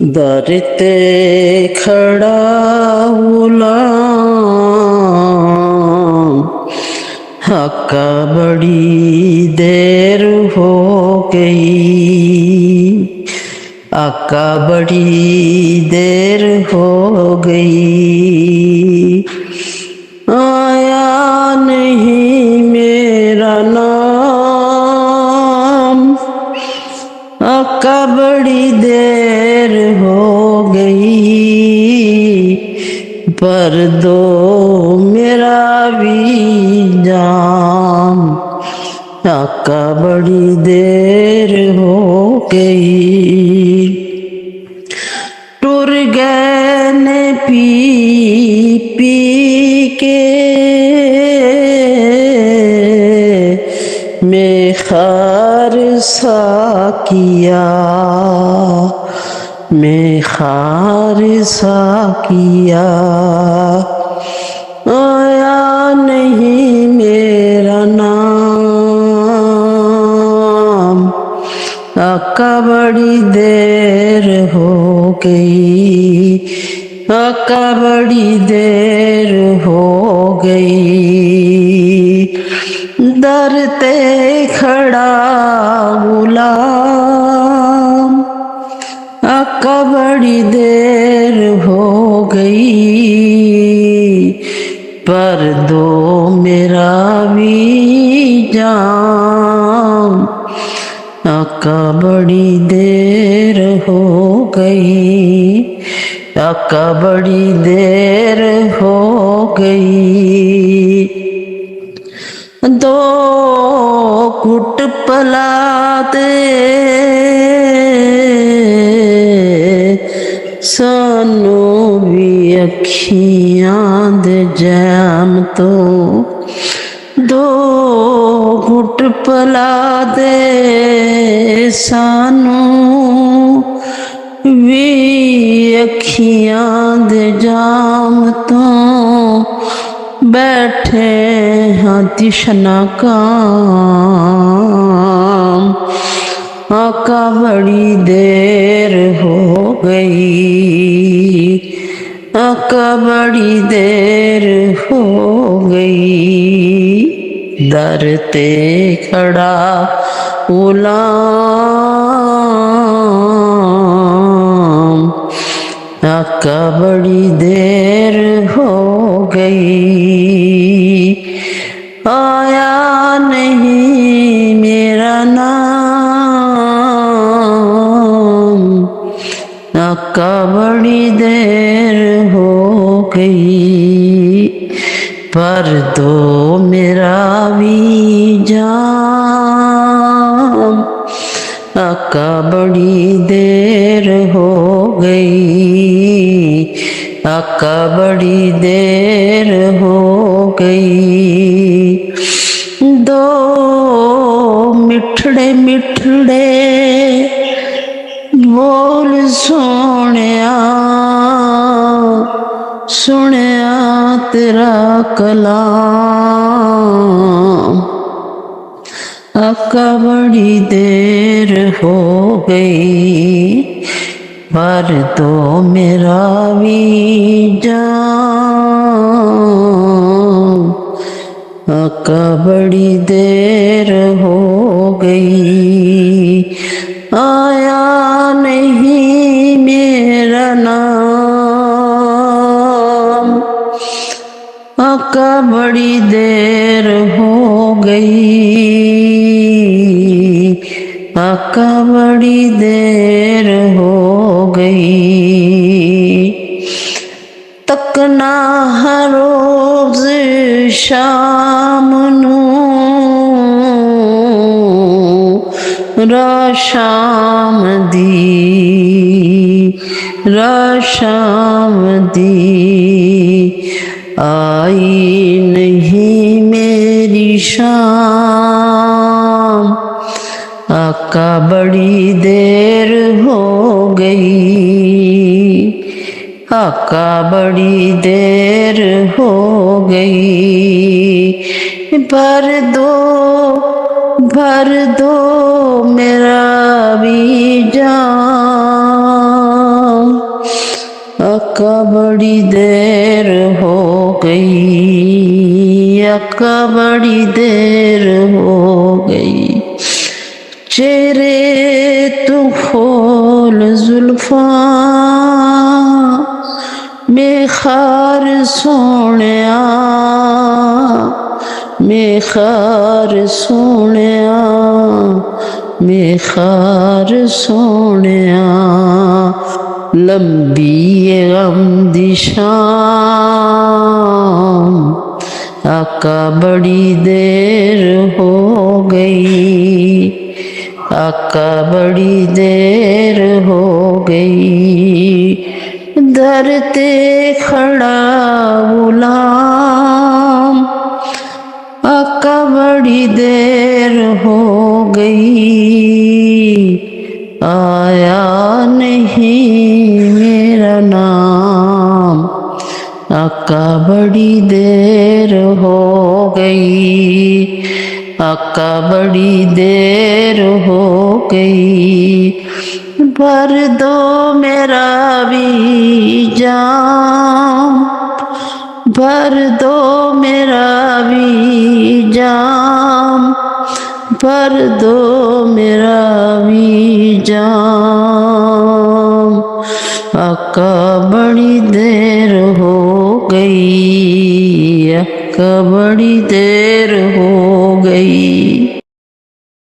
दर ते खड़ा गुलाम, हक्का बड़ी देर हो गई, हक्का बड़ी देर हो गई। आया नहीं मेरा नाम, हक्का बड़ी देर हो गई, पर दो मेरा भी जाम, हक्का बड़ी देर हो गई। टुर गए ने पी पी के मेखार सा किया, मेखार सा किया। आया नहीं मेरा नाम, हक्का बड़ी देर हो गई, हक्का बड़ी देर हो गई। दर ते खड़ा गुलाम, हक्का बड़ी देर हो गई, पर दो मेरा भी जाम, हक्का बड़ी देर हो गई, हक्का बड़ी देर हो गई। दो घुट पला दे सानू भी अखियां दे जैम तो, दो घुट पला दे सानू भी अखियां दे जाम तो, बैठे हाँ तिशना काम, हक्का बड़ी देर हो गई, हक्का बड़ी देर हो गई। दर ते खड़ा गुलाम, हक्का बड़ी देर हो गई। आया नहीं मेरा नाम, हक्का बड़ी देर हो गई, पर दो मेरा भी जाम, हक्का बड़ी देर हो गई, हक्का बड़ी देर हो गई। दो मिठड़े मिठड़े बोल सोनिया, सुनिया तेरा कलाम, हक्का बड़ी देर हो गई, पर दो मेरा भी जाम, हक्का बड़ी देर हो गई। आया नहीं मेरा नाम, हक्का बड़ी देर हो गई, हक्का बड़ी देर हो गई। तकना हर रोज शाम नू राशाम दी, राशाम दी, आई नहीं मेरी शाम, हक्का बड़ी देर हो गई, हक्का बड़ी देर हो गई। भर दो मेरा भी जाम। बड़ी देर हो गई, आका बड़ी देर हो गई। चेहरे तू खोल जुल्फा मेखार सोहणिया, मेखार सोहणिया, मेखार सोहणिया। लंबी ये गम दी शाम, आका बड़ी देर हो गई, आका बड़ी देर हो गई। धरते खड़ा गुलाम, आका बड़ी देर हो गई। आया नहीं मेरा नाम, आका बड़ी देर हो गई, आका बड़ी देर हो गई। भर दो मेरा भी जाम, भर दो मेरा भी जाम, भर दो मेरा भी जाम। आका बड़ी देर हो गई, आका बड़ी देर